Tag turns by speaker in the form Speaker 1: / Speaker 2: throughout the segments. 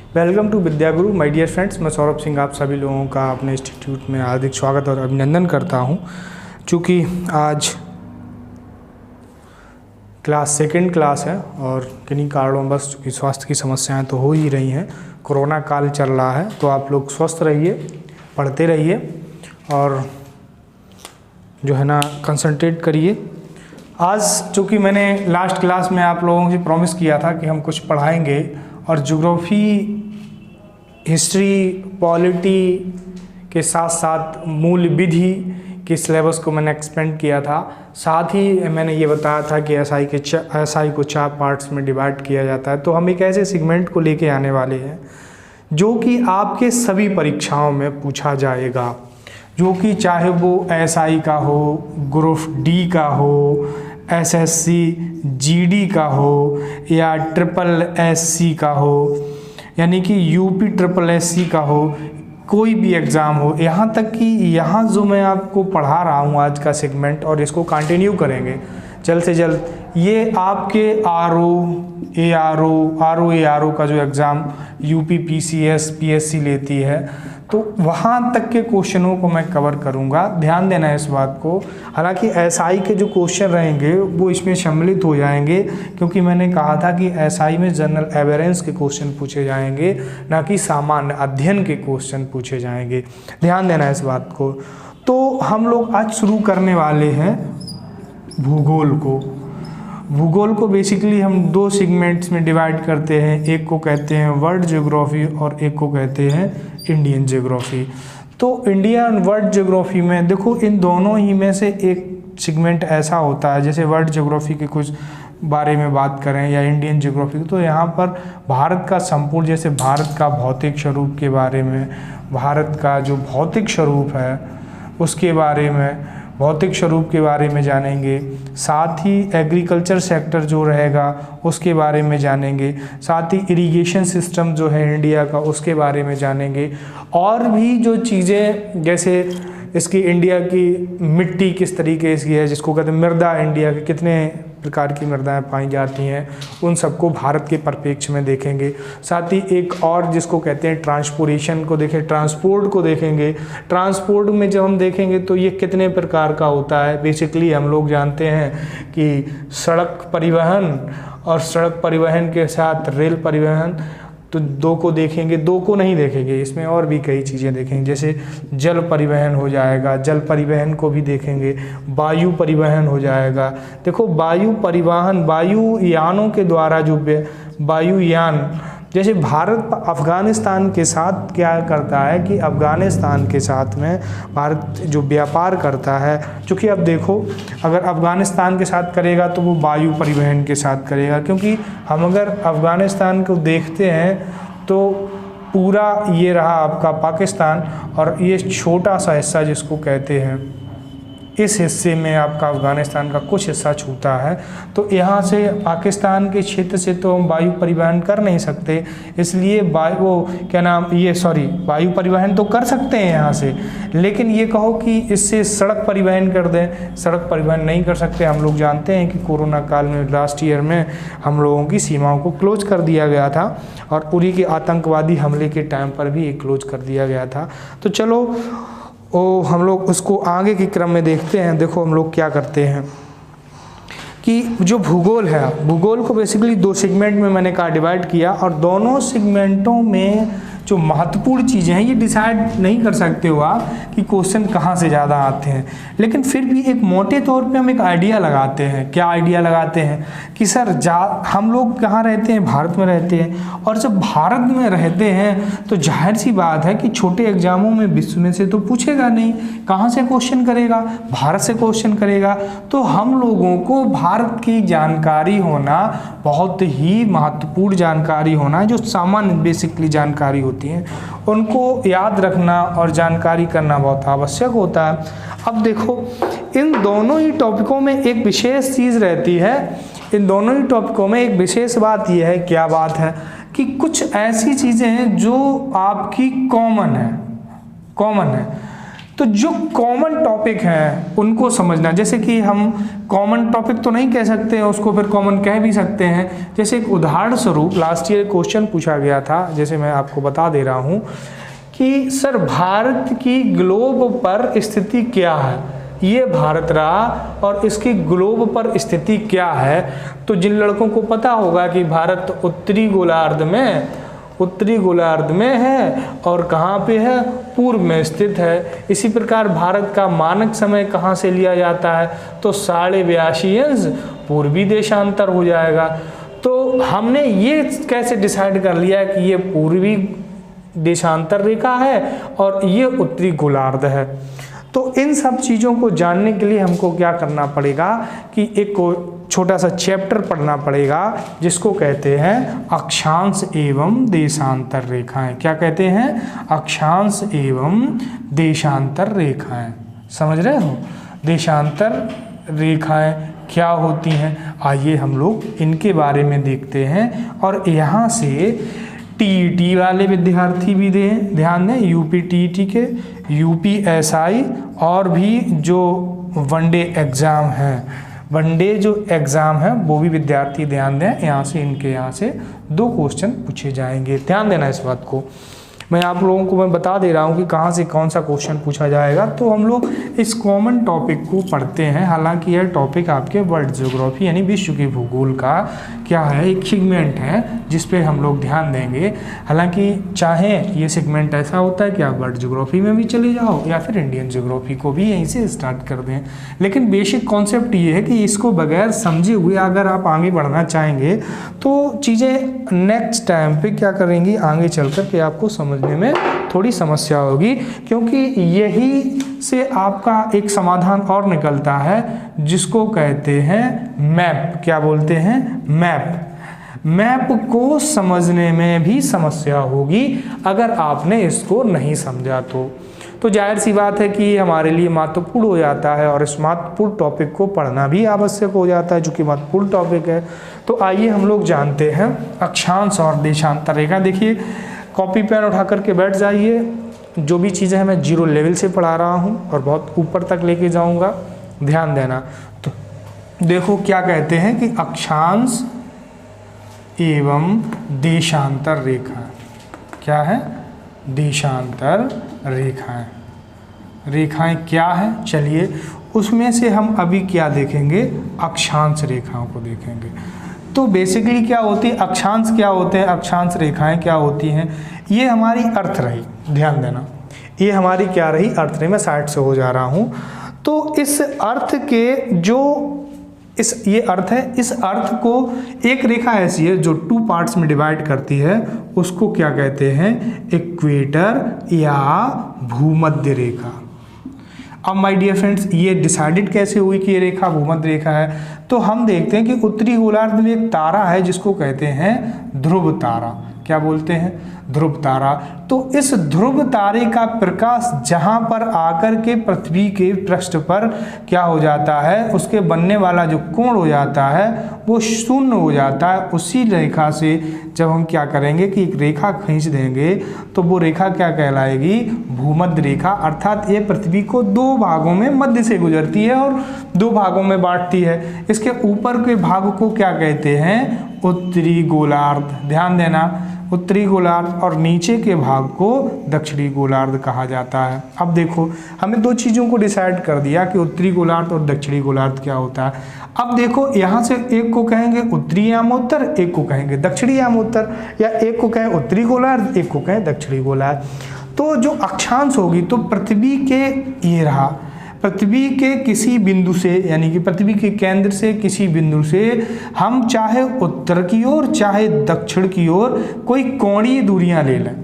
Speaker 1: Welcome to Vidya Guru my dear friends. मैं सौरभ सिंह आप सभी लोगों का अपने इंस्टीट्यूट में हार्दिक स्वागत और अभिनंदन करता हूं। चूँकि आज सेकेंड क्लास है और किन्हीं कारणों बस चूँकि स्वास्थ्य की समस्याएं तो हो ही रही हैं, कोरोना काल चल रहा है, तो आप लोग स्वस्थ रहिए, पढ़ते रहिए और जो है ना कंसंट्रेट करिए। आज चूँकि मैंने लास्ट क्लास में आप लोगों से प्रॉमिस किया था कि हम कुछ पढ़ाएंगे और ज्योग्राफी, हिस्ट्री, पॉलिटी के साथ साथ मूल विधि के सिलेबस को मैंने एक्सपेंड किया था। साथ ही मैंने ये बताया था कि एसआई को 4 पार्ट्स में डिवाइड किया जाता है। तो हम एक ऐसे सेगमेंट को लेके आने वाले हैं जो कि आपके सभी परीक्षाओं में पूछा जाएगा, जो कि चाहे वो एसआई का हो, ग्रुप डी का हो, एसएससी जीडी का हो या ट्रिपल एससी का हो, यानी कि यूपी ट्रिपल एससी का हो, कोई भी एग्ज़ाम हो, यहाँ तक कि यहाँ जो मैं आपको पढ़ा रहा हूँ आज का सेगमेंट और इसको कंटिन्यू करेंगे जल्द से जल्द, ये आपके आरओ का जो एग्ज़ाम यूपी पीसीएस पीएससी लेती है, तो वहाँ तक के क्वेश्चनों को मैं कवर करूँगा। ध्यान देना है इस बात को। हालांकि एसआई के जो क्वेश्चन रहेंगे वो इसमें सम्मिलित हो जाएंगे, क्योंकि मैंने कहा था कि एसआई में जनरल एवरेंस के क्वेश्चन पूछे जाएंगे, ना कि सामान्य अध्ययन के क्वेश्चन पूछे जाएंगे। ध्यान देना है इस बात को। तो हम लोग आज शुरू करने वाले हैं भूगोल को। भूगोल को बेसिकली हम 2 सेगमेंट्स में डिवाइड करते हैं, एक को कहते हैं वर्ल्ड ज्योग्राफी और एक को कहते हैं इंडियन ज्योग्राफी। तो इंडिया और वर्ल्ड ज्योग्राफी में देखो, इन दोनों ही में से एक सेगमेंट ऐसा होता है, जैसे वर्ल्ड ज्योग्राफी के कुछ बारे में बात करें या इंडियन ज्योग्राफी, तो यहाँ पर भारत का संपूर्ण, जैसे भारत का भौतिक स्वरूप के बारे में, भारत का जो भौतिक स्वरूप है उसके बारे में, भौतिक स्वरूप के बारे में जानेंगे। साथ ही एग्रीकल्चर सेक्टर जो रहेगा उसके बारे में जानेंगे। साथ ही इरिगेशन सिस्टम जो है इंडिया का उसके बारे में जानेंगे। और भी जो चीज़ें, जैसे इसकी इंडिया की मिट्टी किस तरीके की है, जिसको कहते हैं मृदा, इंडिया के कितने प्रकार की मृदाएं पाई जाती हैं, उन सबको भारत के परिप्रेक्ष्य में देखेंगे। साथ ही एक और जिसको कहते हैं ट्रांसपोर्टेशन को देखें, ट्रांसपोर्ट को देखेंगे। ट्रांसपोर्ट में जब हम देखेंगे तो ये कितने प्रकार का होता है। बेसिकली हम लोग जानते हैं कि सड़क परिवहन और सड़क परिवहन के साथ रेल परिवहन, तो 2 को देखेंगे, 2 को नहीं देखेंगे, इसमें और भी कई चीज़ें देखेंगे। जैसे जल परिवहन हो जाएगा, जल परिवहन को भी देखेंगे। वायु परिवहन हो जाएगा। देखो वायु परिवहन, वायुयानों के द्वारा जो वायुयान, जैसे भारत अफ़गानिस्तान के साथ क्या करता है कि अफ़गानिस्तान के साथ में भारत जो व्यापार करता है, चूँकि अब देखो अगर अफ़गानिस्तान के साथ करेगा तो वो वायु परिवहन के साथ करेगा, क्योंकि हम अगर अफ़गानिस्तान को देखते हैं तो पूरा ये रहा आपका पाकिस्तान और ये छोटा सा हिस्सा जिसको कहते हैं, इस हिस्से में आपका अफ़गानिस्तान का कुछ हिस्सा छूता है। तो यहाँ से पाकिस्तान के क्षेत्र से तो हम वायु परिवहन कर नहीं सकते, इसलिए वायु परिवहन तो कर सकते हैं यहाँ से, लेकिन ये कहो कि इससे सड़क परिवहन कर दें, सड़क परिवहन नहीं कर सकते। हम लोग जानते हैं कि कोरोना काल में लास्ट ईयर में हम लोगों की सीमाओं को क्लोज कर दिया गया था और उरी के आतंकवादी हमले के टाइम पर भी क्लोज कर दिया गया था। तो चलो हम लोग उसको आगे के क्रम में देखते हैं। देखो हम लोग क्या करते हैं कि जो भूगोल है, भूगोल को बेसिकली 2 सेगमेंट में मैंने कहा डिवाइड किया, और दोनों सेगमेंटों में जो महत्वपूर्ण चीज़ें हैं ये डिसाइड नहीं कर सकते हो आप कि क्वेश्चन कहाँ से ज़्यादा आते हैं, लेकिन फिर भी एक मोटे तौर पे हम एक आइडिया लगाते हैं। क्या आइडिया लगाते हैं कि सर हम लोग कहाँ रहते हैं, भारत में रहते हैं, और जब भारत में रहते हैं तो जाहिर सी बात है कि छोटे एग्जामों में विश्व में से तो पूछेगा नहीं, कहाँ से क्वेश्चन करेगा, भारत से क्वेश्चन करेगा। तो हम लोगों को भारत की जानकारी होना, बहुत ही महत्वपूर्ण जानकारी होना, जो सामान्य बेसिकली जानकारी होती हैं उनको याद रखना और जानकारी करना बहुत आवश्यक होता है। अब देखो इन दोनों ही टॉपिकों में एक विशेष चीज़ रहती है, इन दोनों ही टॉपिकों में एक विशेष बात यह है, क्या बात है कि कुछ ऐसी चीज़ें हैं जो आपकी कॉमन है। तो जो कॉमन टॉपिक हैं उनको समझना, जैसे कि हम कॉमन टॉपिक तो नहीं कह सकते हैं उसको, फिर कॉमन कह भी सकते हैं। जैसे एक उदाहरण स्वरूप लास्ट ईयर क्वेश्चन पूछा गया था, जैसे मैं आपको बता दे रहा हूँ कि सर भारत की ग्लोब पर स्थिति क्या है, ये भारत रहा और इसकी ग्लोब पर स्थिति क्या है। तो जिन लड़कों को पता होगा कि भारत उत्तरी गोलार्ध में है और कहाँ पे है, पूर्व में स्थित है। इसी प्रकार भारत का मानक समय कहाँ से लिया जाता है, तो 82.5 पूर्वी देशांतर हो जाएगा। तो हमने ये कैसे डिसाइड कर लिया कि ये पूर्वी देशांतर रेखा है और ये उत्तरी गोलार्ध है। तो इन सब चीज़ों को जानने के लिए हमको क्या करना पड़ेगा कि एक छोटा सा चैप्टर पढ़ना पड़ेगा जिसको कहते हैं अक्षांश एवं देशांतर रेखाएं। क्या कहते हैं? अक्षांश एवं देशांतर रेखाएं। समझ रहे हो? देशांतर रेखाएं क्या होती हैं, आइए हम लोग इनके बारे में देखते हैं। और यहाँ से टीईटी वाले विद्यार्थी भी ध्यान दें, यूपी टीईटी के, यूपीएसआई और भी जो वनडे एग्ज़ाम है, वनडे जो एग्ज़ाम है वो भी विद्यार्थी ध्यान दें। यहाँ से इनके यहाँ से 2 क्वेश्चन पूछे जाएंगे, ध्यान देना इस बात को। मैं आप लोगों को मैं बता दे रहा हूँ कि कहाँ से कौन सा क्वेश्चन पूछा जाएगा। तो हम लोग इस कॉमन टॉपिक को पढ़ते हैं। हालांकि यह टॉपिक आपके वर्ल्ड ज्योग्राफी यानी विश्व के भूगोल का क्या है, एक सेगमेंट है जिस पे हम लोग ध्यान देंगे। हालांकि चाहे ये सेगमेंट ऐसा होता है कि आप वर्ल्ड ज्योग्राफी में भी चले जाओ या फिर इंडियन ज्योग्राफी को भी यहीं से स्टार्ट कर दें, लेकिन बेसिक कॉन्सेप्ट ये है कि इसको बगैर समझे हुए अगर आप आगे बढ़ना चाहेंगे तो चीज़ें नेक्स्ट टाइम पे क्या करेंगी, आगे चल कर के आपको समझने में थोड़ी समस्या होगी, क्योंकि यही से आपका एक समाधान और निकलता है जिसको कहते हैं मैप। क्या बोलते हैं? मैप को समझने में भी समस्या होगी अगर आपने इसको नहीं समझा तो जाहिर सी बात है कि हमारे लिए महत्वपूर्ण हो जाता है और इस महत्वपूर्ण टॉपिक को पढ़ना भी आवश्यक हो जाता है जो कि महत्वपूर्ण टॉपिक है। तो आइए हम लोग जानते हैं अक्षांश और देशांतर रेखा। देखिए, कॉपी पेन उठा करके बैठ जाइए। जो भी चीज़ें हैं मैं 0 लेवल से पढ़ा रहा हूँ और बहुत ऊपर तक लेके जाऊँगा, ध्यान देना। तो देखो क्या कहते हैं कि अक्षांश एवं देशांतर रेखा क्या है? देशांतर रेखाएं क्या है? चलिए उसमें से हम अभी क्या देखेंगे, अक्षांश रेखाओं को देखेंगे। तो बेसिकली क्या होती है, अक्षांश क्या होते हैं, अक्षांश रेखाएं क्या होती हैं, ये हमारी अर्थ रही, ध्यान देना, ये हमारी क्या रही, अर्थ रही। मैं साइड से हो जा रहा हूँ। तो इस अर्थ के जो ये अर्थ है, इस अर्थ को एक रेखा ऐसी है जो 2 पार्ट्स में डिवाइड करती है, उसको क्या कहते हैं, इक्वेटर या भूमध्य रेखा। अब माय डियर फ्रेंड्स, ये डिसाइडेड कैसे हुई कि ये रेखा भूमध्य रेखा है? तो हम देखते हैं कि उत्तरी गोलार्ध में एक तारा है जिसको कहते हैं ध्रुव तारा। क्या बोलते हैं? ध्रुव तारा। तो इस ध्रुव तारे का प्रकाश जहां पर आकर के पृथ्वी के पृष्ठ पर क्या हो जाता है, उसके बनने वाला जो कोण हो जाता है वो शून्य हो जाता है। उसी रेखा से जब हम क्या करेंगे कि एक रेखा खींच देंगे तो वो रेखा क्या कहलाएगी, भूमध्य रेखा। अर्थात ये पृथ्वी को 2 भागों में मध्य से गुजरती है और 2 भागों में बांटती है। इसके ऊपर के भाग को क्या कहते हैं, उत्तरी गोलार्ध। ध्यान देना, उत्तरी गोलार्ध, और नीचे के भाग को दक्षिणी गोलार्ध कहा जाता है। अब देखो, हमें 2 चीज़ों को डिसाइड कर दिया कि उत्तरी गोलार्ध और दक्षिणी गोलार्ध क्या होता है। अब देखो, यहाँ से एक को कहेंगे उत्तरी यामोत्तर, एक को कहेंगे दक्षिणी यामोत्तर, या एक को कहें उत्तरी गोलार्ध, एक को कहें दक्षिणी गोलार्ध। तो जो अक्षांश होगी तो पृथ्वी के, ये रहा, पृथ्वी के किसी बिंदु से, यानी कि पृथ्वी के केंद्र से किसी बिंदु से हम चाहे उत्तर की ओर चाहे दक्षिण की ओर कोई कोणीय दूरियां ले लें।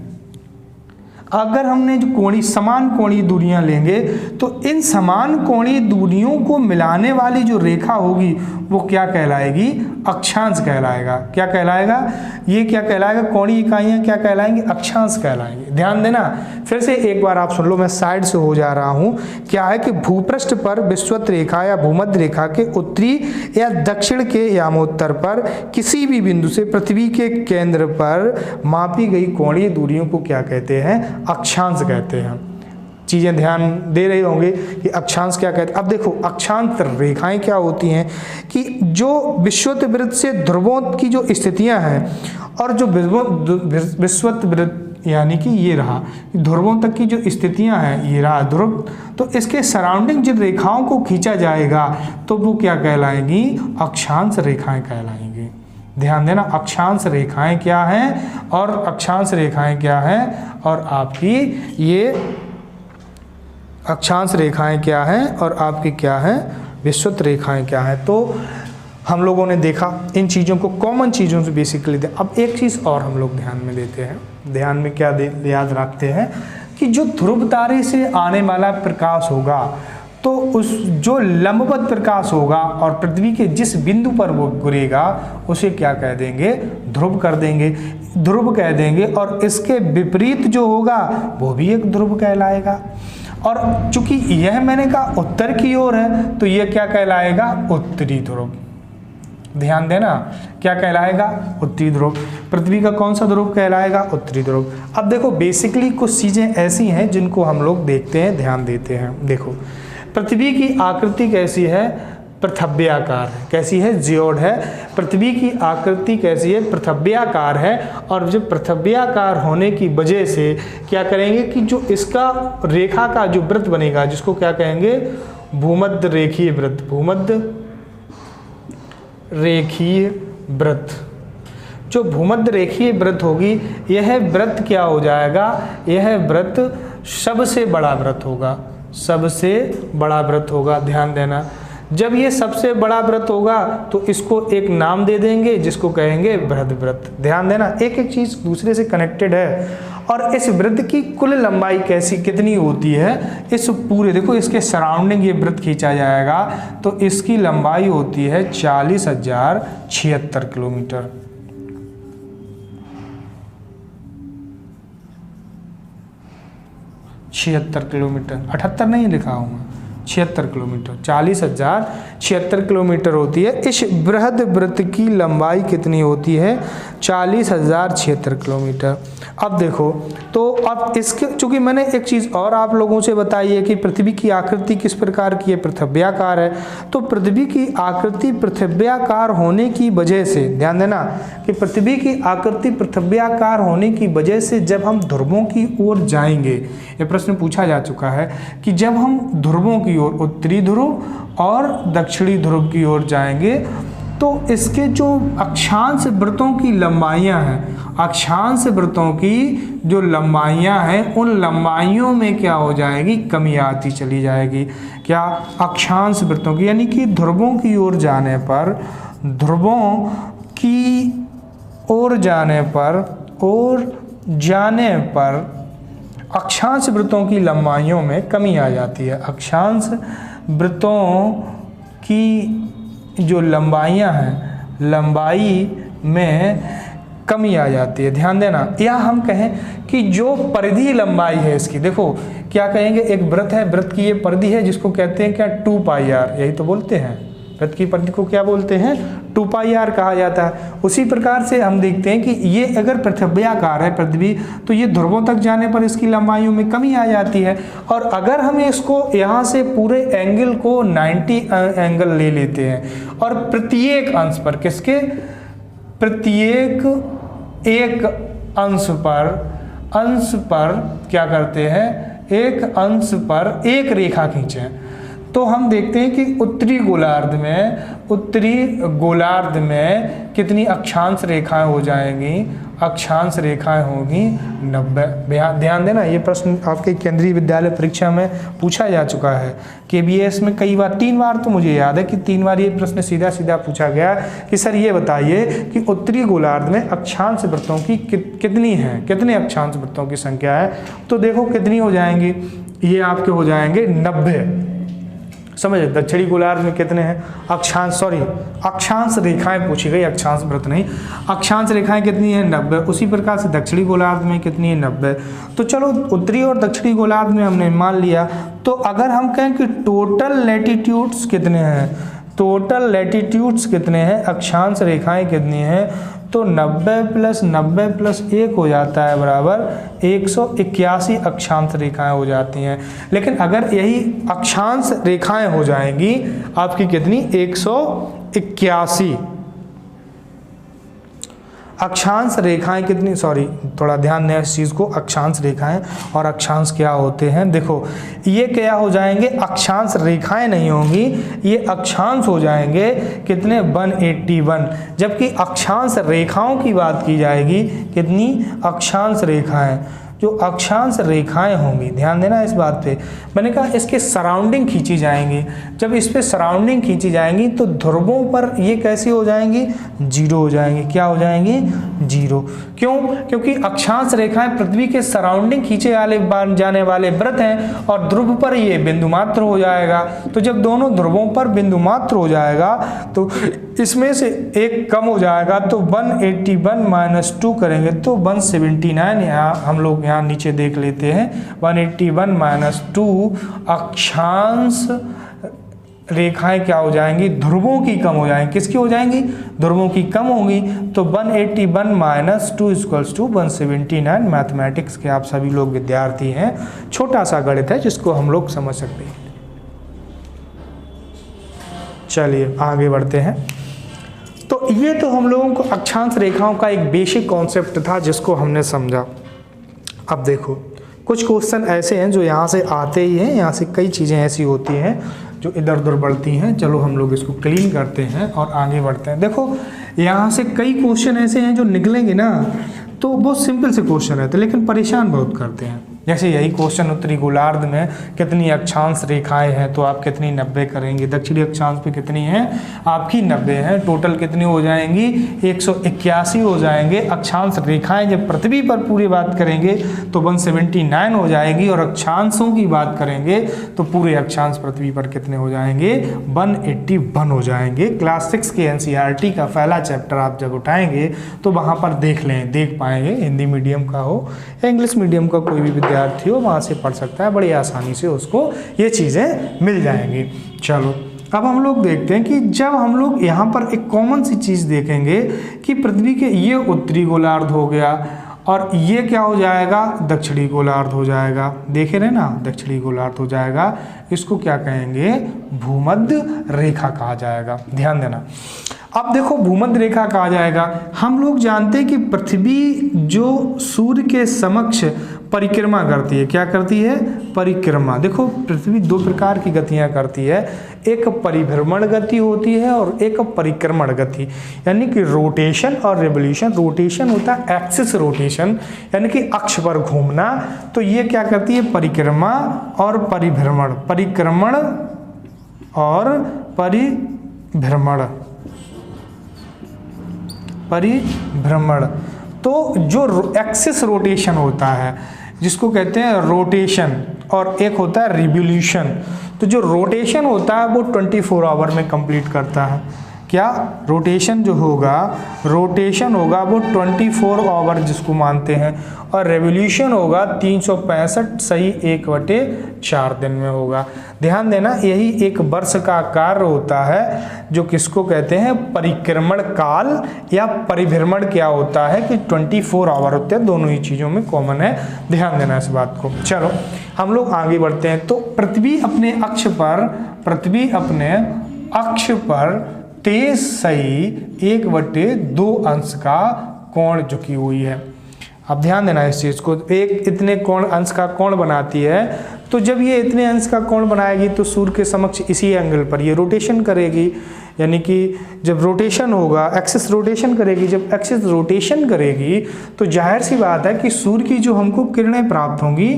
Speaker 1: अगर हमने जो समान कोणीय दूरियां लेंगे तो इन समान कोणीय दूरियों को मिलाने वाली जो रेखा होगी वो क्या कहलाएगी, अक्षांश कहलाएगा। क्या कहलाएगा, ये क्या कहलाएगा, कोणीय इकाइयाँ क्या कहलाएंगी, अक्षांश कहलाएंगे। ध्यान देना, फिर से एक बार आप सुन लो, मैं साइड से हो जा रहा हूँ। क्या है कि भूपृष्ठ पर विषुवत रेखा या भूमध्य रेखा के उत्तरी या दक्षिण के यामोत्तर पर किसी भी बिंदु से पृथ्वी के केंद्र पर मापी गई कोणीय दूरियों को क्या कहते हैं, अक्षांश कहते हैं। चीज़ें ध्यान दे रहे होंगे कि अक्षांश क्या कहते हैं। अब देखो अक्षांश रेखाएं क्या होती हैं कि जो विषुवत से ध्रुवों की जो स्थितियां हैं और जो विषुवत यानी कि ये रहा ध्रुवों तक की जो स्थितियां हैं, ये रहा ध्रुव, तो इसके सराउंडिंग जिन रेखाओं को खींचा जाएगा तो वो क्या कहलाएंगी, अक्षांश रेखाएं कहलाएंगी। ध्यान देना, अक्षांश रेखाएं क्या हैं और अक्षांश रेखाएं क्या हैं और आपकी ये अक्षांश रेखाएं क्या हैं और आपकी क्या हैं, विषुवत रेखाएं क्या हैं। तो हम लोगों ने देखा इन चीज़ों को, कॉमन चीज़ों से बेसिकली दे। अब एक चीज़ और हम लोग ध्यान में देते हैं, ध्यान में क्या याद रखते हैं कि जो ध्रुव तारे से आने वाला प्रकाश होगा तो उस जो लंबवत प्रकाश होगा और पृथ्वी के जिस बिंदु पर वो गिरेगा उसे क्या कह देंगे, ध्रुव कर देंगे, ध्रुव कह देंगे। और इसके विपरीत जो होगा वो भी एक ध्रुव कहलाएगा। और चूंकि यह मैंने कहा उत्तर की ओर है तो यह क्या कहलाएगा, उत्तरी ध्रुव। ध्यान देना, क्या कहलाएगा, उत्तरी ध्रुव। पृथ्वी का कौन सा ध्रुव कहलाएगा, उत्तरी ध्रुव। अब देखो बेसिकली कुछ चीज़ें ऐसी हैं जिनको हम लोग देखते हैं, ध्यान देते हैं। देखो पृथ्वी की आकृति कैसी है, पृथ्व्याकार है। कैसी है, जियोड है। पृथ्वी की आकृति कैसी है, पृथ्व्याकार है। और जो पृथ्व्याकार होने की वजह से क्या करेंगे कि जो इसका रेखा का जो वृत्त बनेगा, जिसको क्या कहेंगे, भूमध्य रेखीय वृत्त, भूमध्य रेखीय वृत्त। जो भूमध्य रेखीय वृत्त होगी, यह वृत्त क्या हो जाएगा, यह वृत्त सबसे बड़ा वृत्त होगा, सबसे बड़ा वृत्त होगा। ध्यान देना, जब ये सबसे बड़ा वृत्त होगा तो इसको एक नाम दे देंगे जिसको कहेंगे बृहद वृत्त। ध्यान देना, एक एक चीज दूसरे से कनेक्टेड है। और इस वृत्त की कुल लंबाई कितनी होती है, इस पूरे, देखो इसके सराउंडिंग ये वृत्त खींचा जाएगा तो इसकी लंबाई होती है 40,076 किलोमीटर। 76 किलोमीटर, 78 नहीं लिखा हूँ, 76 किलोमीटर, 40,076 किलोमीटर होती है। इस बृहद वृत्त की लंबाई कितनी होती है, 40,076 किलोमीटर। अब देखो तो अब इसके, चूंकि मैंने एक चीज़ और आप लोगों से बताई है कि पृथ्वी की आकृति किस प्रकार की है, पृथ्व्याकार है। तो पृथ्वी की आकृति पृथ्व्याकार होने की वजह से, ध्यान देना कि पृथ्वी की आकृति पृथ्व्याकार होने की वजह से जब हम ध्रुवों की ओर जाएंगे, ये प्रश्न पूछा जा चुका है कि जब हम ध्रुवों की ओर, उत्तरी ध्रुव और दक्षिणी ध्रुव की ओर जाएंगे तो इसके जो अक्षांश वृत्तों की लंबाइयां हैं, अक्षांश वृत्तों की जो लंबाइयां हैं, उन लंबाइयों में क्या हो जाएगी, कमी आती चली जाएगी। क्या, अक्षांश वृत्तों की, यानी कि ध्रुवों की ओर जाने पर, ध्रुवों की ओर जाने पर अक्षांश वृत्तों की लंबाइयों में कमी आ जाती है। अक्षांश वृत्तों की जो लंबाइयां हैं, लंबाई में कमी आ जाती है। ध्यान देना, या हम कहें कि जो परिधि लंबाई है इसकी, देखो क्या कहेंगे, एक वृत्त है, वृत्त की ये परिधि है जिसको कहते हैं क्या, 2πr, यही तो बोलते हैं, वृत्त की परिधि को क्या बोलते हैं, 2πr कहा जाता है। उसी प्रकार से हम देखते हैं कि ये अगर पृथ्व्याकार है पृथ्वी, तो ये ध्रुवों तक जाने पर इसकी लंबाइयों में कमी आ जाती है। और अगर हम इसको यहाँ से पूरे एंगल को 90 एंगल ले लेते हैं और प्रत्येक अंश पर, किसके, प्रत्येक एक अंश पर क्या करते हैं, एक अंश पर एक रेखा खींचें, तो हम देखते हैं कि उत्तरी गोलार्ध में कितनी अक्षांश रेखाएं हो जाएंगी, अक्षांश रेखाएं होगी 90। ध्यान देना, ये प्रश्न आपके केंद्रीय विद्यालय परीक्षा में पूछा जा चुका है, KBS में कई बार, 3 बार तो मुझे याद है कि 3 बार ये प्रश्न सीधा पूछा गया कि सर ये बताइए कि उत्तरी गोलार्ध में अक्षांश वृत्तों की कितनी है, कितने अक्षांश वृत्तों की संख्या है। तो देखो कितनी हो जाएंगी, ये आपके हो जाएंगे 90। समझे, दक्षिणी गोलार्ध में कितने हैं, अक्षांश रेखाएं पूछी गई, अक्षांश वृत्त नहीं, अक्षांश रेखाएं कितनी है, 90। उसी प्रकार से दक्षिणी गोलार्ध में कितनी है, 90। तो चलो उत्तरी और दक्षिणी गोलार्ध में हमने मान लिया। तो अगर हम कहें कि टोटल लैटिट्यूड्स कितने हैं, टोटल लैटिट्यूड्स कितने हैं, अक्षांश रेखाएं कितनी हैं, तो 90 प्लस 90 प्लस 1 हो जाता है बराबर 181 अक्षांश रेखाएं हो जाती हैं। लेकिन अगर यही अक्षांश रेखाएं हो जाएंगी आपकी कितनी, 181 अक्षांश रेखाएं कितनी, सॉरी थोड़ा ध्यान दें इस चीज़ को, अक्षांश रेखाएं और अक्षांश क्या होते हैं। देखो ये क्या हो जाएंगे, अक्षांश रेखाएं नहीं होंगी, ये अक्षांश हो जाएंगे कितने, 181, जबकि अक्षांश रेखाओं की बात की जाएगी कितनी, अक्षांश रेखाएं, जो अक्षांश रेखाएं होंगी, ध्यान देना इस बात पे, मैंने कहा इसके सराउंडिंग खींची जाएंगी। जब इस पे सराउंडिंग खींची जाएंगी तो ध्रुवों पर ये कैसी हो जाएंगी, 0 हो जाएंगी। क्या हो जाएंगी, 0। क्यों, क्योंकि अक्षांश रेखाएं पृथ्वी के सराउंडिंग खींचे जाने वाले वृत्त हैं और ध्रुव पर ये बिंदु मात्र हो जाएगा। तो जब दोनों ध्रुवों पर बिंदु मात्र हो जाएगा तो इसमें से एक कम हो जाएगा, तो 181 माइनस 2 करेंगे तो 179, यहाँ हम लोग यहाँ नीचे देख लेते हैं, 181 माइनस 2 अक्षांश रेखाएं क्या हो जाएंगी, ध्रुवों की कम हो जाएंगी। किसकी हो जाएंगी, ध्रुवों की कम होंगी। तो 181 माइनस 2 इक्वल्स टू 179। मैथमेटिक्स के आप सभी लोग विद्यार्थी हैं, छोटा सा गणित है जिसको हम लोग समझ सकते हैं। चलिए आगे बढ़ते हैं। तो ये तो हम लोगों को अक्षांश रेखाओं का एक बेसिक कॉन्सेप्ट था जिसको हमने समझा। अब देखो कुछ क्वेश्चन ऐसे हैं जो यहाँ से आते ही हैं, यहाँ से कई चीज़ें ऐसी होती हैं जो इधर उधर बढ़ती हैं। चलो हम लोग इसको क्लीन करते हैं और आगे बढ़ते हैं। देखो यहाँ से कई क्वेश्चन ऐसे हैं जो निकलेंगे ना तो बहुत सिंपल से क्वेश्चन रहते हैं लेकिन परेशान बहुत करते हैं। जैसे यही क्वेश्चन, उत्तरी गोलार्ध में कितनी अक्षांश रेखाएं हैं, तो आप कितनी 90 करेंगे। दक्षिणी अक्षांश पे कितनी हैं, आपकी 90 हैं। टोटल कितनी हो जाएंगी, 181 हो जाएंगे। अक्षांश रेखाएं जब पृथ्वी पर पूरी बात करेंगे तो 179 हो जाएगी, और अक्षांशों की बात करेंगे तो पूरे अक्षांश पृथ्वी पर कितने हो जाएंगे, 181 हो जाएंगे। क्लास 6 के NCERT का पहला चैप्टर आप जब उठाएंगे तो वहाँ पर देख पाएंगे। हिंदी मीडियम का हो या इंग्लिश मीडियम का कोई भी विद्यार्थी हो वहाँ से पढ़ सकता है, बड़ी आसानी से उसको ये चीज़ें मिल जाएंगी। चलो अब हम लोग देखते हैं कि जब हम लोग यहाँ पर एक कॉमन सी चीज़ देखेंगे कि पृथ्वी के ये उत्तरी गोलार्ध हो गया और ये क्या हो जाएगा, दक्षिणी गोलार्ध हो जाएगा। देखे रहे ना, दक्षिणी गोलार्ध हो जाएगा। इसको क्या कहेंगे, भूमध्य रेखा कहा जाएगा। ध्यान देना। अब देखो भूमध्य रेखा कहा जाएगा। हम लोग जानते हैं कि पृथ्वी जो सूर्य के समक्ष परिक्रमा करती है, क्या करती है, परिक्रमा। देखो पृथ्वी दो प्रकार की गतियां करती है, एक परिभ्रमण गति होती है और एक परिक्रमण गति, यानी कि रोटेशन और रिवोल्यूशन। रोटेशन होता है एक्सिस रोटेशन, यानी कि अक्ष पर घूमना। तो ये क्या करती है, परिक्रमा और परिभ्रमण, परिक्रमण और परिभ्रमण, परिभ्रमण। तो जो एक्सिस रोटेशन होता है जिसको कहते हैं रोटेशन, और एक होता है रिवोल्यूशन। तो जो रोटेशन होता है वो 24 आवर में कंप्लीट करता है। क्या, रोटेशन जो होगा, रोटेशन होगा वो 24 आवर जिसको मानते हैं, और रेवोल्यूशन होगा 365 सही 1/4 दिन में होगा। ध्यान देना, यही एक वर्ष का कार्य होता है जो किसको कहते हैं, परिक्रमण काल या परिभ्रमण क्या होता है कि 24 आवर होते हैं। दोनों ही चीज़ों में कॉमन है, ध्यान देना इस बात को। चलो हम लोग आगे बढ़ते हैं। तो पृथ्वी अपने अक्ष पर 23 सही 1/2 अंश का कोण झुकी हुई है। अब ध्यान देना इस चीज़ को, एक इतने कोण अंश का कोण बनाती है। तो जब ये इतने अंश का कोण बनाएगी तो सूर्य के समक्ष इसी एंगल पर ये रोटेशन करेगी, यानी कि जब रोटेशन होगा, एक्सिस रोटेशन करेगी। जब एक्सिस रोटेशन करेगी तो जाहिर सी बात है कि सूर्य की जो हमको किरणें प्राप्त होंगी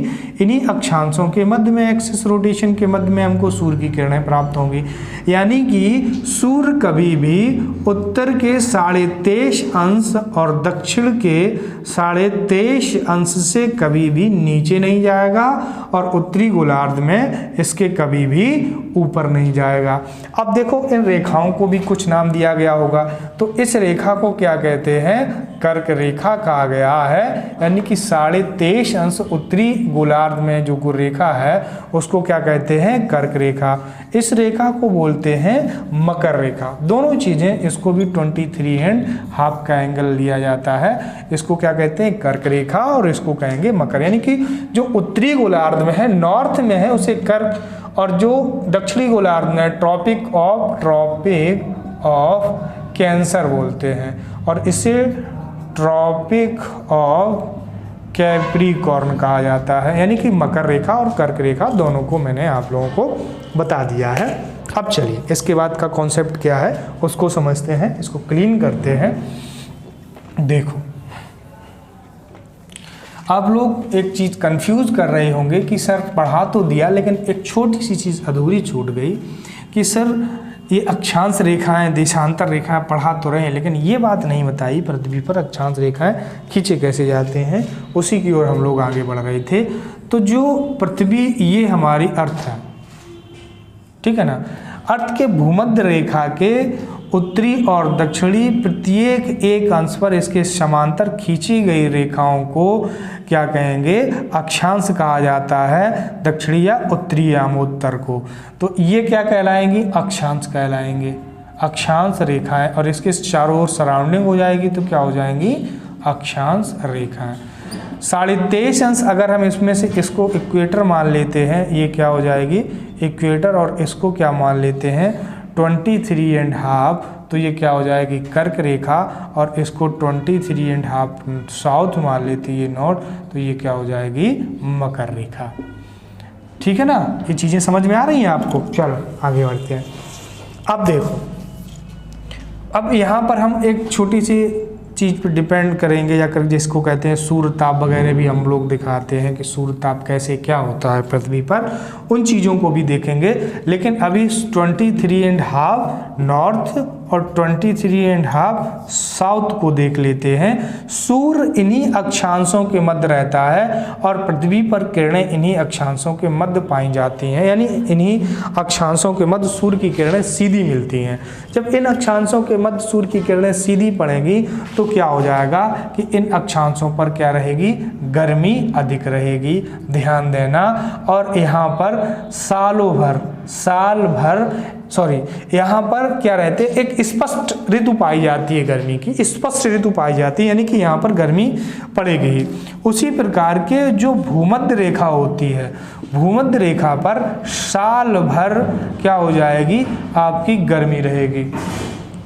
Speaker 1: इन्हीं अक्षांशों के मध्य में, एक्सिस रोटेशन के मध्य में हमको सूर्य की किरणें प्राप्त होंगी। यानी कि सूर्य कभी भी उत्तर के 23.5 अंश और दक्षिण के 23.5 अंश से कभी भी नीचे नहीं जाएगा, और उत्तरी गोलार्ध में इसके कभी भी ऊपर नहीं जाएगा। अब देखो इन रेखाओं रेखाओं को भी कुछ नाम दिया गया होगा। तो इस रेखा को क्या कहते हैं, कर्क रेखा कहा गया है। यानी कि 23.5 अंश उत्तरी गोलार्ध में जो रेखा है उसको क्या कहते हैं, कर्क रेखा। इस रेखा को बोलते हैं मकर रेखा। दोनों चीजें, इसको भी 23.5 का एंगल लिया जाता है। इसको क्या कहते हैं, कर्क रेखा, और इसको कहेंगे मकर। यानी कि जो उत्तरी गोलार्ध में है, नॉर्थ में है, उसे कर्क, और जो दक्षिणी गोलार्ध में ट्रॉपिक ऑफ कैंसर बोलते हैं, और इसे ट्रॉपिक ऑफ कैप्रिकॉर्न कहा जाता है। यानी कि मकर रेखा और कर्क रेखा दोनों को मैंने आप लोगों को बता दिया है। अब चलिए इसके बाद का कॉन्सेप्ट क्या है उसको समझते हैं, इसको क्लीन करते हैं। देखो, आप लोग एक चीज़ कंफ्यूज कर रहे होंगे कि सर पढ़ा तो दिया लेकिन एक छोटी सी चीज़ अधूरी छूट गई कि सर ये अक्षांश रेखाएं, देशांतर रेखाएं पढ़ा तो रहे हैं, लेकिन ये बात नहीं बताई पृथ्वी पर अक्षांश रेखाएं खींचे कैसे जाते हैं। उसी की ओर हम लोग आगे बढ़ रहे थे। तो जो पृथ्वी, ये हमारी अर्थ है, ठीक है ना। अर्थ के भूमध्य रेखा के उत्तरी और दक्षिणी प्रत्येक एक अंश पर इसके समांतर खींची गई रेखाओं को क्या कहेंगे, अक्षांश कहा जाता है। दक्षिणी या उत्तरी यामोत्तर को, तो ये क्या कहलाएंगी, अक्षांश कहलाएंगे, अक्षांश रेखाएं। और इसके चारों ओर सराउंडिंग हो जाएगी तो क्या हो जाएंगी, अक्षांश रेखाएं। 23.5 अंश अगर हम इसमें से इसको इक्वेटर मान लेते हैं, ये क्या हो जाएगी इक्वेटर, और इसको क्या मान लेते हैं 23.5, तो ये क्या हो जाएगी कर्क रेखा, और इसको 23.5 साउथ मान लेते हैं, ये नॉर्थ, तो ये क्या हो जाएगी मकर रेखा। ठीक है ना, ये चीज़ें समझ में आ रही हैं आपको। चलो आगे बढ़ते हैं। अब देखो, अब यहाँ पर हम एक छोटी सी चीज़ पर डिपेंड करेंगे, या कर जिसको कहते हैं सूर्य ताप वगैरह भी हम लोग दिखाते हैं कि सूर्य ताप कैसे क्या होता है पृथ्वी पर, उन चीज़ों को भी देखेंगे। लेकिन अभी 23.5 नॉर्थ और 23.5 साउथ को देख लेते हैं। सूर्य इन्हीं अक्षांशों के मध्य रहता है और पृथ्वी पर किरणें इन्हीं अक्षांशों के मध्य पाई जाती हैं, यानी इन्हीं अक्षांशों के मध्य सूर्य की किरणें सीधी मिलती हैं। जब इन अक्षांशों के मध्य सूर्य की किरणें सीधी पड़ेंगी तो क्या हो जाएगा कि इन अक्षांशों पर क्या रहेगी, गर्मी अधिक रहेगी, ध्यान देना। और यहाँ पर यहाँ पर क्या रहते, एक स्पष्ट ऋतु पाई जाती है, गर्मी की स्पष्ट ऋतु पाई जाती है, यानी कि यहाँ पर गर्मी पड़ेगी। उसी प्रकार के जो भूमध्य रेखा होती है, भूमध्य रेखा पर साल भर क्या हो जाएगी, आपकी गर्मी रहेगी,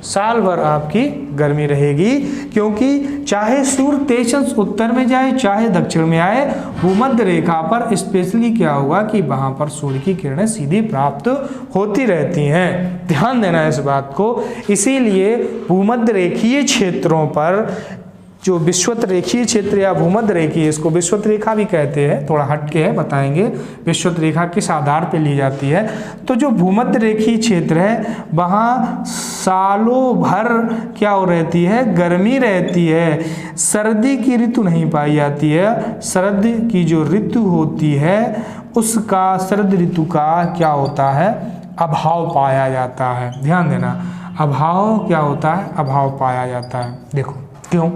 Speaker 1: साल भर आपकी गर्मी रहेगी। क्योंकि चाहे सूर्य 23 अंश उत्तर में जाए चाहे दक्षिण में आए, भूमध्य रेखा पर स्पेशली क्या होगा कि वहां पर सूर्य की किरणें सीधी प्राप्त होती रहती हैं। ध्यान देना इस बात को। इसीलिए भूमध्य रेखीय क्षेत्रों पर, जो विषुवत रेखीय क्षेत्र या भूमध्य रेखीय, इसको विषुवत रेखा भी कहते हैं, थोड़ा हटके है बताएंगे विषुवत रेखा किस आधार पे ली जाती है। तो जो भूमध्य रेखीय क्षेत्र है वहाँ सालों भर क्या हो रहती है, गर्मी रहती है, सर्दी की ऋतु नहीं पाई जाती है। शरद की जो ऋतु होती है उसका, शरद ऋतु का क्या होता है, अभाव पाया जाता है। ध्यान देना, अभाव क्या होता है, अभाव पाया जाता है। देखो क्यों,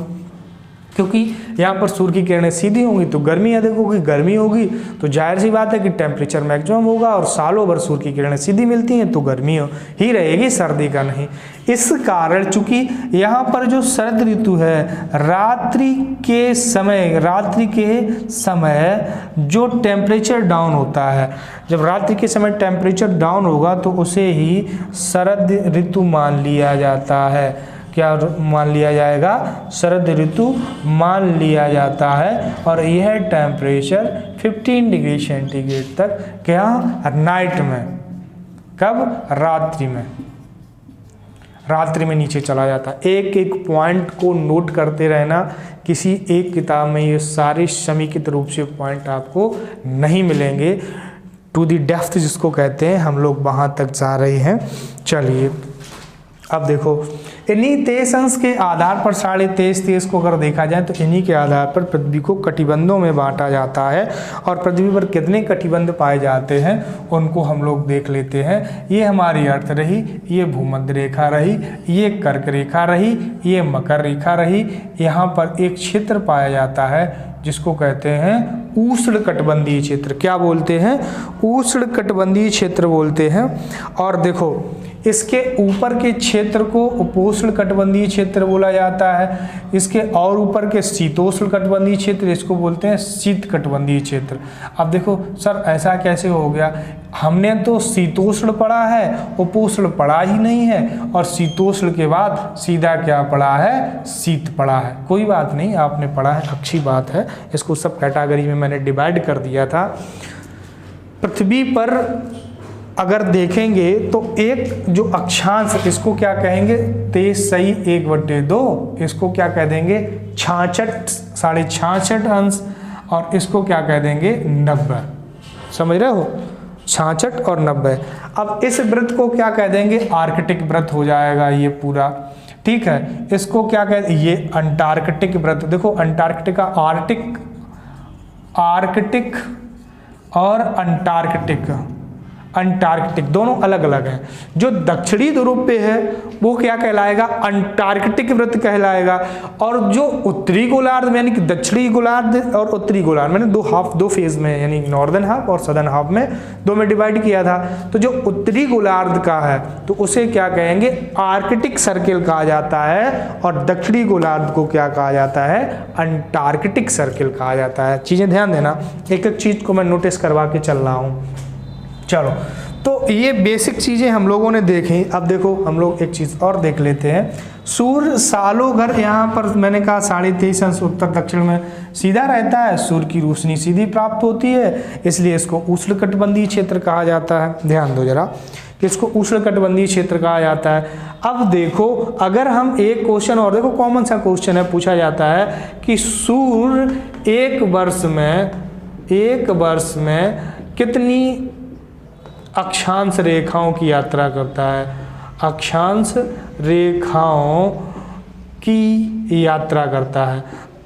Speaker 1: क्योंकि यहाँ पर सूर्य की किरणें सीधी होंगी तो गर्मी अधिक होगी, गर्मी होगी तो जाहिर सी बात है कि टेम्परेचर मैक्सिमम होगा, और सालों भर सूर्य की किरणें सीधी मिलती हैं तो गर्मी ही रहेगी, सर्दी का नहीं। इस कारण चूंकि यहाँ पर जो शरद ऋतु है, रात्रि के समय जो टेम्परेचर डाउन होता है, जब रात्रि के समय टेम्परेचर डाउन होगा तो उसे ही शरद ऋतु मान लिया जाता है। क्या मान लिया जाएगा, शरद ऋतु मान लिया जाता है। और यह टेम्परेचर 15 डिग्री सेंटीग्रेड तक क्या, नाइट में, कब, रात्रि में नीचे चला जाता है। एक एक पॉइंट को नोट करते रहना, किसी एक किताब में ये सारे समेकित रूप से पॉइंट आपको नहीं मिलेंगे। टू द डेप्थ जिसको कहते हैं, हम लोग वहाँ तक जा रहे हैं। चलिए अब देखो इन्हीं 23 अंश के आधार पर 23.5 को अगर देखा जाए तो इन्हीं के आधार पर पृथ्वी को कटिबंधों में बांटा जाता है और पृथ्वी पर कितने कटिबंध पाए जाते हैं उनको हम लोग देख लेते हैं। ये हमारी अर्थ रही, ये भूमध्य रेखा रही, ये कर्क रेखा रही, ये मकर रेखा रही। यहाँ पर एक क्षेत्र पाया जाता है जिसको कहते हैं उष्णकटिबंधीय क्षेत्र। क्या बोलते हैं? उष्णकटिबंधीय क्षेत्र बोलते हैं। और देखो इसके ऊपर के क्षेत्र को उपोष्णकटिबंधीय क्षेत्र बोला जाता है, इसके और ऊपर के शीतोष्णकटिबंधीय क्षेत्र इसको बोलते हैं शीतकटिबंधीय क्षेत्र। अब देखो सर ऐसा कैसे हो गया, हमने तो शीतोष्ण पढ़ा है, उपोष्ण पढ़ा ही नहीं है, और शीतोष्ण के बाद सीधा क्या पढ़ा है? शीत पढ़ा है। कोई बात नहीं, आपने पढ़ा है, अच्छी बात है। इसको सब कैटेगरी में मैंने डिवाइड कर दिया था। पृथ्वी पर अगर देखेंगे तो एक जो अक्षांश, इसको क्या कहेंगे? 23/1/2, इसको क्या कह देंगे? 66.5 अंश, और इसको क्या कह देंगे? 90। समझ रहे हो? 66 और 90। अब इस वृत्त को क्या कह देंगे? आर्कटिक वृत्त हो जाएगा ये पूरा। ठीक है, इसको क्या कहते? ये अंटार्कटिक वृत्त। देखो अंटार्कटिका, आर्कटिक और अंटार्कटिक दोनों अलग अलग हैं। जो दक्षिणी ध्रुव पे है वो क्या कहलाएगा? अंटार्कटिक वृत्त कहलाएगा। और जो उत्तरी गोलार्ध में, यानी कि दक्षिणी गोलार्ध और उत्तरी गोलार्ध, मैंने दो फेज में, यानी नॉर्दर्न हाफ और सदर्न हाफ में, दो में डिवाइड किया था। तो जो उत्तरी गोलार्ध का है तो उसे क्या कहेंगे? आर्कटिक सर्किल कहा जाता है, और दक्षिणी गोलार्ध को क्या कहा जाता है? अंटार्कटिक सर्किल कहा जाता है। चीजें ध्यान देना, एक एक चीज को मैं नोटिस करवा के चल रहा हूँ। चलो, तो ये बेसिक चीज़ें हम लोगों ने देखी। अब देखो हम लोग एक चीज़ और देख लेते हैं। सूर्य सालों भर यहाँ पर मैंने कहा 23.5 अंश उत्तर दक्षिण में सीधा रहता है, सूर्य की रोशनी सीधी प्राप्त होती है, इसलिए इसको उष्णकटिबंधीय क्षेत्र कहा जाता है। ध्यान दो जरा कि इसको उष्णकटिबंधीय क्षेत्र कहा जाता है। अब देखो अगर हम एक क्वेश्चन और देखो, कॉमन सा क्वेश्चन है, पूछा जाता है कि सूर्य एक वर्ष में कितनी अक्षांश रेखाओं की यात्रा करता है? अक्षांश रेखाओं की यात्रा करता है।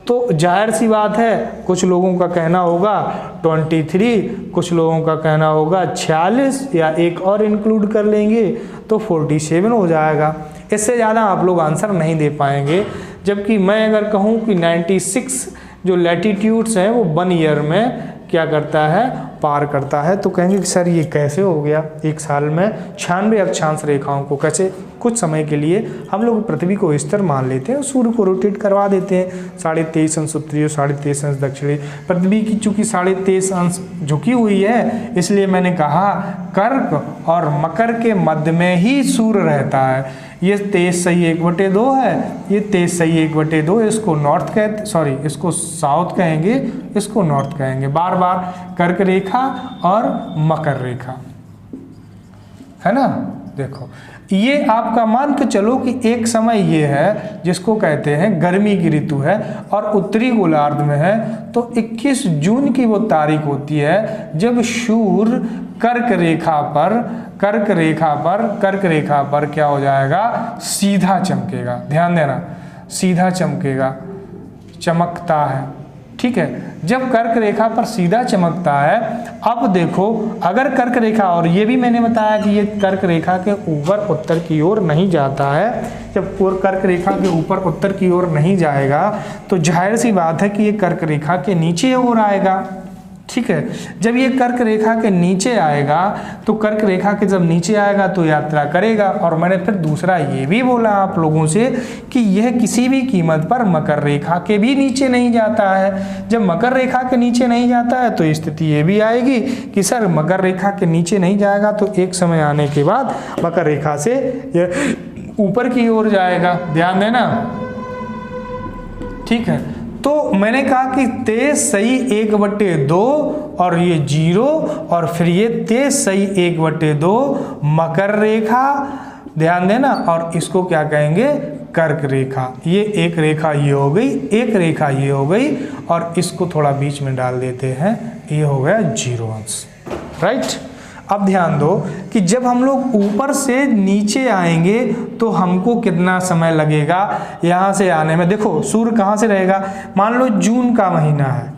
Speaker 1: तो जाहिर सी बात है, कुछ लोगों का कहना होगा 23, कुछ लोगों का कहना होगा 46, या एक और इंक्लूड कर लेंगे तो 47 हो जाएगा। इससे ज़्यादा आप लोग आंसर नहीं दे पाएंगे। जबकि मैं अगर कहूँ कि 96 जो लैटिट्यूड्स हैं वो 1 ईयर में क्या करता है? पार करता है, तो कहेंगे कि सर ये कैसे हो गया? एक साल में 96 अक्षांश रेखाओं को कैसे? कुछ समय के लिए हम लोग पृथ्वी को स्थिर मान लेते हैं, सूर्य को रोटेट करवा देते हैं। 23.5 अंश उत्तरी और 23.5 अंश दक्षिणी। पृथ्वी की चूंकि 23.5 अंश झुकी हुई है, इसलिए मैंने कहा कर्क और मकर के मध्य में ही सूर्य रहता है। ये 23/1/2 है, ये 23/1/2। इसको नॉर्थ कहते, सॉरी इसको साउथ कहेंगे, इसको नॉर्थ कहेंगे। बार बार कर्क रेखा और मकर रेखा, है ना? देखो ये आपका मान के चलो कि एक समय ये है जिसको कहते हैं गर्मी की ऋतु है, और उत्तरी गोलार्ध में है। तो 21 जून की वो तारीख होती है जब सूर्य कर्क रेखा पर क्या हो जाएगा? सीधा चमकेगा। ध्यान देना, सीधा चमकेगा, चमकता है। ठीक है, जब कर्क रेखा पर सीधा चमकता है। अब देखो अगर कर्क रेखा, और ये भी मैंने बताया कि ये कर्क रेखा के ऊपर उत्तर की ओर नहीं जाता है। जब कर्क रेखा के ऊपर उत्तर की ओर नहीं जाएगा तो जाहिर सी बात है कि ये कर्क रेखा के नीचे ओर आएगा। ठीक है, जब ये कर्क रेखा के नीचे आएगा तो कर्क रेखा के जब नीचे आएगा तो यात्रा करेगा। और मैंने फिर दूसरा ये भी बोला आप लोगों से कि यह किसी भी कीमत पर मकर रेखा के भी नीचे नहीं जाता है। जब मकर रेखा के नीचे नहीं जाता है तो स्थिति ये भी आएगी कि सर मकर रेखा के नीचे नहीं जाएगा तो एक समय आने के बाद मकर रेखा से यह ऊपर की ओर जाएगा। ध्यान देना, ठीक है। तो मैंने कहा कि 23/1/2 और ये 0, और फिर ये 23/1/2 मकर रेखा। ध्यान देना, और इसको क्या कहेंगे? कर्क रेखा। ये एक रेखा ये हो गई, एक रेखा ये हो गई, और इसको थोड़ा बीच में डाल देते हैं, ये हो गया 0 अंश। राइट। अब ध्यान दो कि जब हम लोग ऊपर से नीचे आएंगे तो हमको कितना समय लगेगा यहाँ से आने में। देखो सूर्य कहाँ से रहेगा, मान लो जून का महीना है,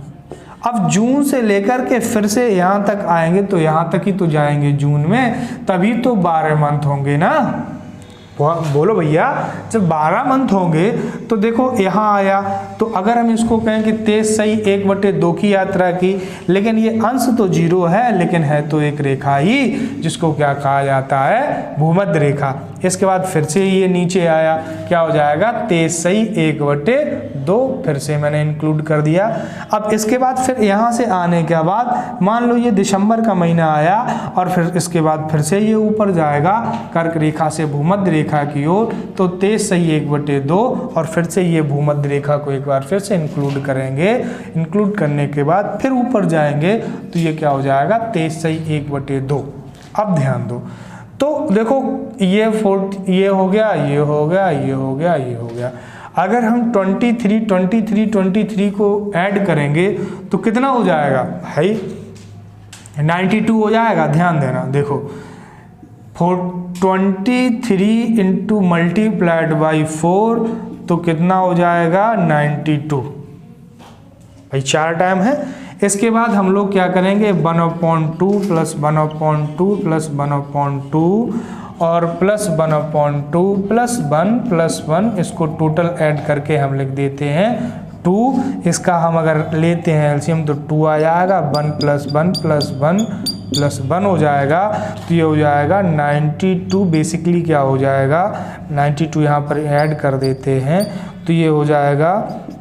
Speaker 1: अब जून से लेकर के फिर से यहाँ तक आएंगे तो यहाँ तक ही तो जाएंगे जून में, तभी तो 12 मंथ होंगे ना। बोलो भैया, जब 12 मंथ होंगे तो देखो यहाँ आया, तो अगर हम इसको कहें कि 23 सही 1/2 की यात्रा की, लेकिन ये अंश तो 0 है, लेकिन है तो एक रेखा ही, जिसको क्या कहा जाता है, भूमध्य रेखा। इसके बाद फिर से ये नीचे आया, क्या हो जाएगा, 23 सही 1/2, फिर से मैंने इंक्लूड कर दिया। अब इसके बाद फिर यहाँ से आने के बाद मान लो ये दिसंबर का महीना आया, और फिर इसके बाद फिर से ये ऊपर जाएगा कर्क रेखा से भूमध्य रेखा की ओर, तो 23 सही 1/2, और फिर से ये भूमध्य रेखा को एक बार फिर से इंक्लूड करेंगे। इंक्लूड करने के बाद फिर ऊपर जाएंगे तो ये क्या हो जाएगा, 23 सही 1/2। अब ध्यान दो, तो देखो ये हो गया, ये हो गया, ये हो गया, ये हो गया। अगर हम 23 को ऐड करेंगे तो कितना हो जाएगा भाई, 92 हो जाएगा। ध्यान देना, देखो 23 इंटू मल्टीप्लाइड बाई 4 तो कितना हो जाएगा, 92। भाई 4 टाइम है। इसके बाद हम लोग क्या करेंगे, 1/2 प्लस 1/2 प्लस 1/2 और प्लस 1/2 प्लस 1, इसको टोटल ऐड करके हम लिख देते हैं 2। इसका हम अगर लेते हैं एलसीएम तो 2 आ जाएगा, 1 प्लस 1 प्लस 1 प्लस 1 हो जाएगा, तो ये हो जाएगा 92। बेसिकली क्या हो जाएगा, 92 यहाँ पर ऐड कर देते हैं तो ये हो जाएगा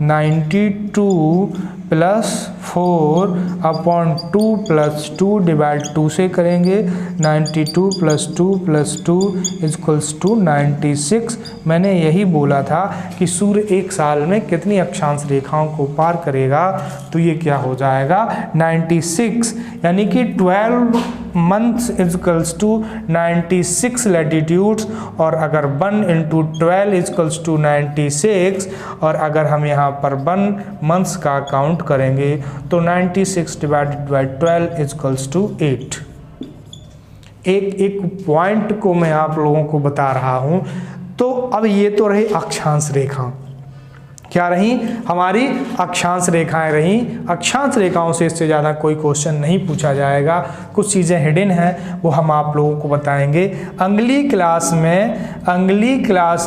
Speaker 1: 92 प्लस 4/2 प्लस 2 डिवाइड 2 से करेंगे, 92 प्लस 2 प्लस 2 इक्वल्स टू 96। मैंने यही बोला था कि सूर्य एक साल में कितनी अक्षांश रेखाओं को पार करेगा, तो ये क्या हो जाएगा, 96, यानी कि 12 मंथ्स इक्वल्स टू 96 लैटिट्यूड्स। और अगर 1 इंटू 12 इक्वल्स टू 96, और अगर हम यहाँ पर 1 मंथ्स का काउंट करेंगे तो 96 डिवाइडेड बाई 12 इक्वल्स टू 8। एक पॉइंट को मैं आप लोगों को बता रहा हूँ। तो अब ये तो रही अक्षांश रेखा, क्या रही, हमारी अक्षांश रेखाएं रही। अक्षांश रेखाओं से इससे ज़्यादा कोई क्वेश्चन नहीं पूछा जाएगा। कुछ चीज़ें हिडन हैं, वो हम आप लोगों को बताएंगे अगली क्लास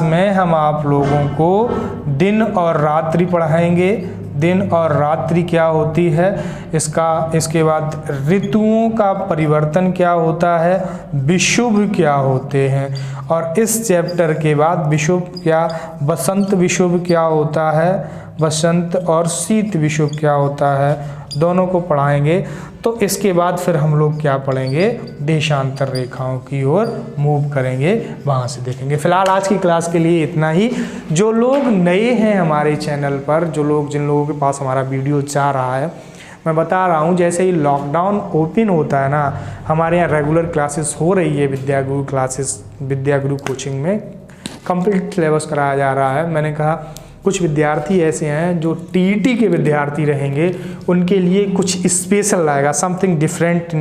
Speaker 1: में हम आप लोगों को दिन और रात्रि पढ़ाएंगे। दिन और रात्रि क्या होती है, इसके बाद ऋतुओं का परिवर्तन क्या होता है, विषुव क्या होते हैं, और इस चैप्टर के बाद विषुव क्या, बसंत विषुव क्या होता है, बसंत और शीत विषुव क्या होता है, दोनों को पढ़ाएंगे। तो इसके बाद फिर हम लोग क्या पढ़ेंगे, देशांतर रेखाओं की ओर मूव करेंगे, वहाँ से देखेंगे। फिलहाल आज की क्लास के लिए इतना ही। जो लोग नए हैं हमारे चैनल पर, जिन लोगों के पास हमारा वीडियो जा रहा है, मैं बता रहा हूँ जैसे ही लॉकडाउन ओपन होता है ना, हमारे यहाँ रेगुलर क्लासेस हो रही है, विद्यागुरु कोचिंग में कंप्लीट सिलेबस कराया जा रहा है। मैंने कहा कुछ विद्यार्थी ऐसे हैं जो टीईटी के विद्यार्थी रहेंगे, उनके लिए कुछ स्पेशल लाएगा, समथिंग डिफरेंट,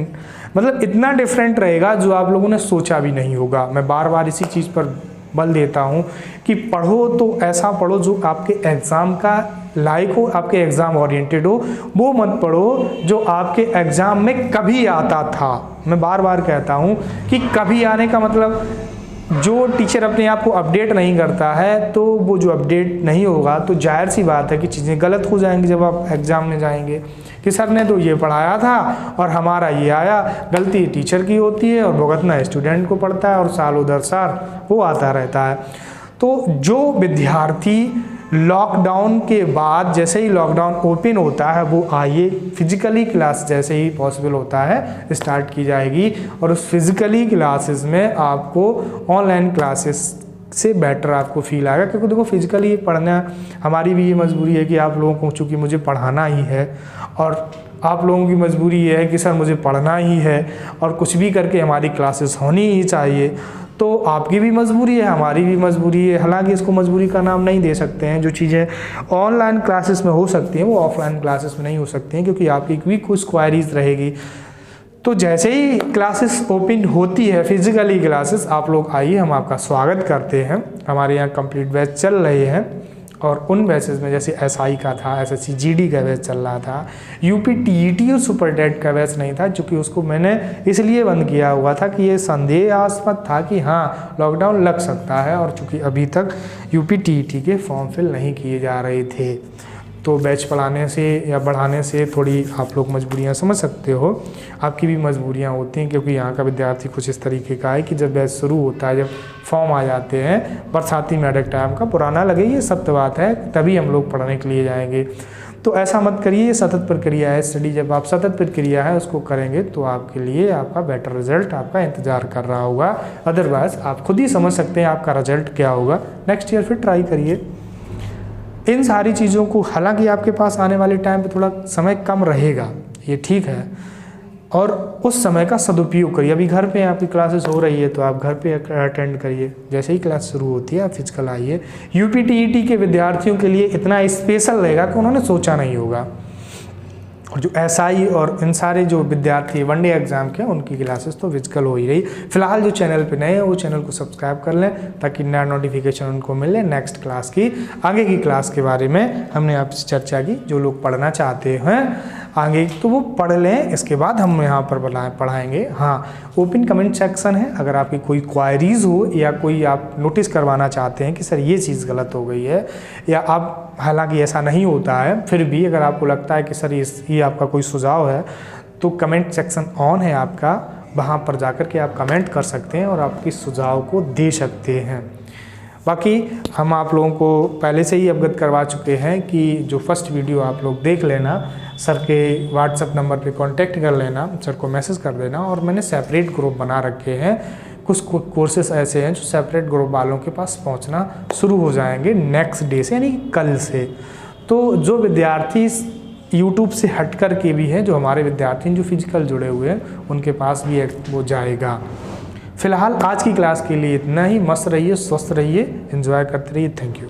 Speaker 1: मतलब इतना डिफरेंट रहेगा जो आप लोगों ने सोचा भी नहीं होगा। मैं बार बार इसी चीज़ पर बल देता हूँ कि पढ़ो तो ऐसा पढ़ो जो आपके एग्ज़ाम का लायक हो, आपके एग्ज़ाम ओरिएंटेड हो। वो मत पढ़ो जो आपके एग्ज़ाम में कभी आता था। मैं बार बार कहता हूँ कि कभी आने का मतलब, जो टीचर अपने आप को अपडेट नहीं करता है तो वो जो अपडेट नहीं होगा तो जाहिर सी बात है कि चीज़ें गलत हो जाएंगी जब आप एग्ज़ाम में जाएंगे कि सर ने तो ये पढ़ाया था और हमारा ये आया। गलती टीचर की होती है और भुगतना स्टूडेंट को पड़ता है, और सालों दर साल वो आता रहता है। तो जो विद्यार्थी लॉकडाउन के बाद, जैसे ही लॉकडाउन ओपन होता है, वो आइए, फिजिकली क्लास जैसे ही पॉसिबल होता है स्टार्ट की जाएगी, और उस फिजिकली क्लासेस में आपको ऑनलाइन क्लासेस से बेटर आपको फील आएगा। क्योंकि देखो फिजिकली पढ़ना हमारी भी ये मजबूरी है कि आप लोगों को, चूँकि मुझे पढ़ाना ही है, और आप लोगों की मजबूरी ये है कि सर मुझे पढ़ना ही है और कुछ भी करके हमारी क्लासेस होनी ही चाहिए। तो आपकी भी मजबूरी है, हमारी भी मजबूरी है। हालांकि इसको मजबूरी का नाम नहीं दे सकते हैं। जो चीज़ें ऑनलाइन क्लासेस में हो सकती हैं वो ऑफलाइन क्लासेस में नहीं हो सकती हैं, क्योंकि आपकी भी कुछ क्वायरीज रहेगी। तो तो जैसे ही क्लासेस ओपन होती है, फिजिकली क्लासेस, आप लोग आइए, हम आपका स्वागत करते हैं। हमारे यहाँ कंप्लीट बैच चल रहे हैं और उन बैचेस में जैसे एसआई का था, एसएससी जीडी का बैच चल रहा था, यूपी टीईटी और सुपर टेट का बैच नहीं था, क्योंकि उसको मैंने इसलिए बंद किया हुआ था कि ये संदेहास्पद था कि हाँ लॉकडाउन लग सकता है, और चूँकि अभी तक यूपी टीईटी के फॉर्म फिल नहीं किए जा रहे थे। तो बैच पढ़ाने से या बढ़ाने से थोड़ी आप लोग मजबूरियां समझ सकते हो, आपकी भी मजबूरियां होती हैं, क्योंकि यहाँ का विद्यार्थी कुछ इस तरीके का है कि जब बैच शुरू होता है, जब फॉर्म आ जाते हैं, बरसाती मेडिक टाइम का, पुराना लगे ये सत्य बात है, तभी हम लोग पढ़ने के लिए जाएंगे। तो ऐसा मत करिए, ये सतत प्रक्रिया है स्टडी। जब आप सतत प्रक्रिया है उसको करेंगे तो आपके लिए आपका बेटर रिजल्ट आपका इंतज़ार कर रहा होगा। अदरवाइज आप खुद ही समझ सकते हैं आपका रिजल्ट क्या होगा। नेक्स्ट ईयर फिर ट्राई करिए इन सारी चीज़ों को। हालांकि आपके पास आने वाले टाइम पे थोड़ा समय कम रहेगा, ये ठीक है, और उस समय का सदुपयोग करिए। अभी घर पे आपकी क्लासेस हो रही है तो आप घर पे अटेंड करिए, जैसे ही क्लास शुरू होती है आप फिजिकल आइए। यूपी टीईटी के विद्यार्थियों के लिए इतना स्पेशल रहेगा कि उन्होंने सोचा नहीं होगा। और जो एसआई और इन सारे जो विद्यार्थी वनडे एग्जाम के, उनकी क्लासेस तो फिजिकल हो ही रही। फिलहाल जो चैनल पे नए हैं वो चैनल को सब्सक्राइब कर लें ताकि नया नोटिफिकेशन उनको मिले नानेक्स्ट क्लास की। आगे की क्लास के बारे में हमने आपसे चर्चा की, जो लोग पढ़ना चाहते हैं आगे तो वो पढ़ लें, इसके बाद हम यहाँ पर पढ़ाएंगे। हाँ, ओपन कमेंट सेक्शन है, अगर आपकी कोई क्वायरीज हो या कोई आप नोटिस करवाना चाहते हैं कि सर ये चीज़ गलत हो गई है, या आप, हालांकि ऐसा नहीं होता है, फिर भी अगर आपको लगता है कि सर ये आपका कोई सुझाव है तो कमेंट सेक्शन ऑन है आपका, वहाँ पर जाकर के आप कमेंट कर सकते हैं और आपकी सुझाव को दे सकते हैं। बाकी हम आप लोगों को पहले से ही अवगत करवा चुके हैं कि जो फर्स्ट वीडियो आप लोग देख लेना, सर के व्हाट्सएप नंबर पे कांटेक्ट कर लेना, सर को मैसेज कर देना, और मैंने सेपरेट ग्रुप बना रखे हैं। कुछ कोर्सेस ऐसे हैं जो सेपरेट ग्रुप वालों के पास पहुंचना शुरू हो जाएंगे नेक्स्ट डे से, यानी कल से। तो जो विद्यार्थी यूट्यूब से हट कर के भी हैं, जो हमारे विद्यार्थी जो फिजिकल जुड़े हुए हैं, उनके पास भी वो जाएगा। फिलहाल आज की क्लास के लिए इतना ही। मस्त रहिए, स्वस्थ रहिए, एंजॉय करते रहिए। Thank you.